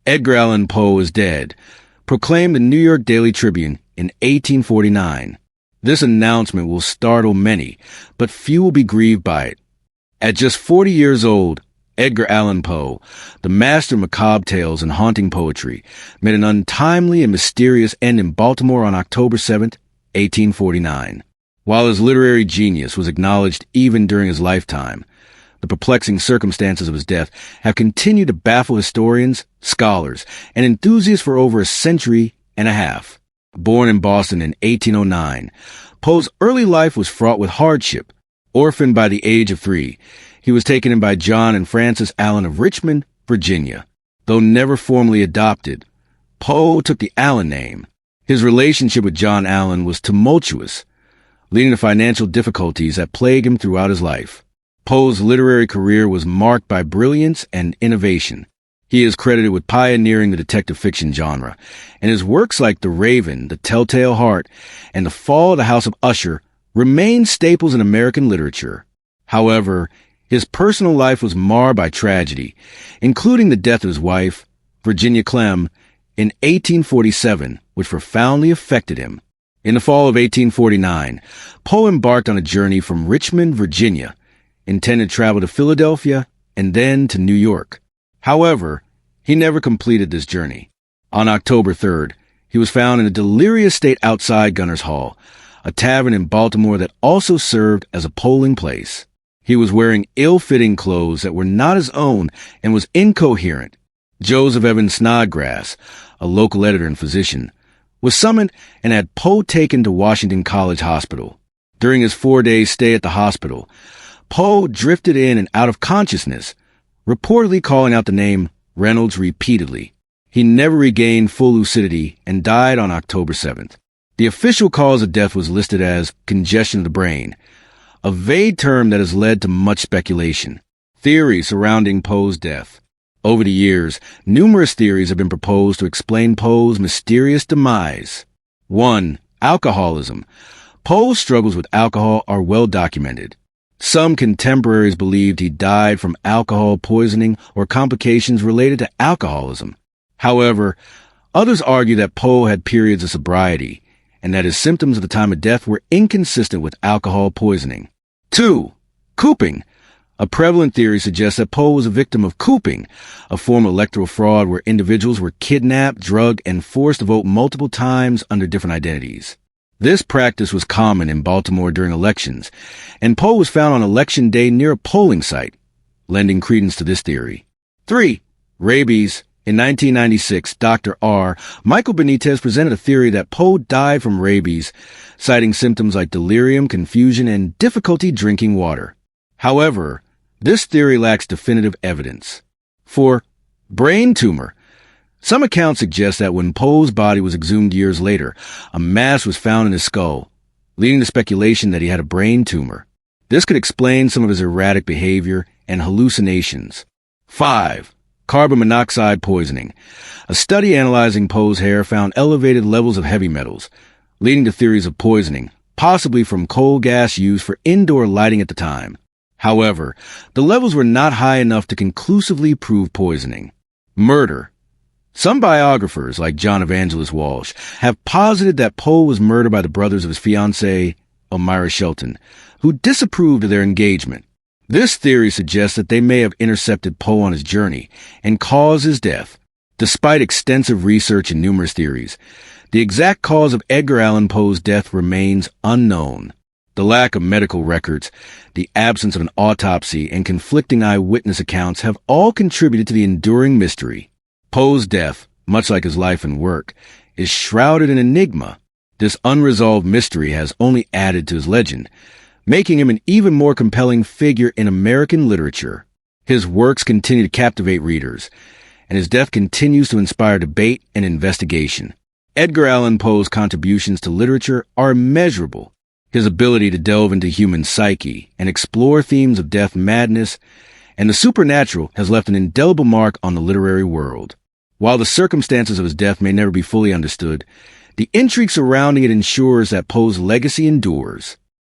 Edgar Allan Poe is dead, proclaimed the New York Daily Tribune in 1849. This announcement will startle many, but few will be grieved by it. At just 40 years old, Edgar Allan Poe, the master of macabre tales and haunting poetry, met an untimely and mysterious end in Baltimore on October 7, 1849. While his literary genius was acknowledged even during his lifetime, the perplexing circumstances of his death have continued to baffle historians, scholars, and enthusiasts for over a century and a half. Born in Boston in 1809, Poe's early life was fraught with hardship. Orphaned by the age of 3, he was taken in by John and Frances Allen of Richmond, Virginia. Though never formally adopted, Poe took the Allen name. His relationship with John Allen was tumultuous, leading to financial difficulties that plagued him throughout his life. Poe's literary career was marked by brilliance and innovation. He is credited with pioneering the detective fiction genre, and his works like The Raven, The Telltale Heart, and The Fall of the House of Usher remain staples in American literature. However, his personal life was marred by tragedy, including the death of his wife, Virginia Clem, in 1847, which profoundly affected him. In the fall of 1849, Poe embarked on a journey from Richmond, Virginia, intended to travel to Philadelphia and then to New York. However, he never completed this journey. On October 3rd, he was found in a delirious state outside Gunner's Hall, a tavern in Baltimore that also served as a polling place. He was wearing ill-fitting clothes that were not his own and was incoherent. Joseph Evans Snodgrass, a local editor and physician, was summoned and had Poe taken to Washington College Hospital. During his 4-day stay at the hospital, Poe drifted in and out of consciousness, reportedly calling out the name Reynolds repeatedly. He never regained full lucidity and died on October 7th. The official cause of death was listed as congestion of the brain, a vague term that has led to much speculation. Theories surrounding Poe's death. Over the years, numerous theories have been proposed to explain Poe's mysterious demise. 1. Alcoholism. Poe's struggles with alcohol are well documented. Some contemporaries believed he died from alcohol poisoning or complications related to alcoholism. However, others argue that Poe had periods of sobriety and that his symptoms at the time of death were inconsistent with alcohol poisoning. 2. Cooping. A prevalent theory suggests that Poe was a victim of cooping, a form of electoral fraud where individuals were kidnapped, drugged, and forced to vote multiple times under different identities. This practice was common in Baltimore during elections, and Poe was found on election day near a polling site, lending credence to this theory. 3. Rabies. In 1996, Dr. R. Michael Benitez presented a theory that Poe died from rabies, citing symptoms like delirium, confusion, and difficulty drinking water. However, this theory lacks definitive evidence. 4. Brain tumor. Some accounts suggest that when Poe's body was exhumed years later, a mass was found in his skull, leading to speculation that he had a brain tumor. This could explain some of his erratic behavior and hallucinations. 5. Carbon monoxide poisoning. A study analyzing Poe's hair found elevated levels of heavy metals, leading to theories of poisoning, possibly from coal gas used for indoor lighting at the time. However, the levels were not high enough to conclusively prove poisoning. Murder. Some biographers, like John Evangelist Walsh, have posited that Poe was murdered by the brothers of his fiancée, Elmira Shelton, who disapproved of their engagement. This theory suggests that they may have intercepted Poe on his journey and caused his death. Despite extensive research and numerous theories, the exact cause of Edgar Allan Poe's death remains unknown. The lack of medical records, the absence of an autopsy, and conflicting eyewitness accounts have all contributed to the enduring mystery. Poe's death, much like his life and work, is shrouded in enigma. This unresolved mystery has only added to his legend, making him an even more compelling figure in American literature. His works continue to captivate readers, and his death continues to inspire debate and investigation. Edgar Allan Poe's contributions to literature are immeasurable. His ability to delve into human psyche and explore themes of death, madness, and the supernatural has left an indelible mark on the literary world. While the circumstances of his death may never be fully understood, the intrigue surrounding it ensures that Poe's legacy endures.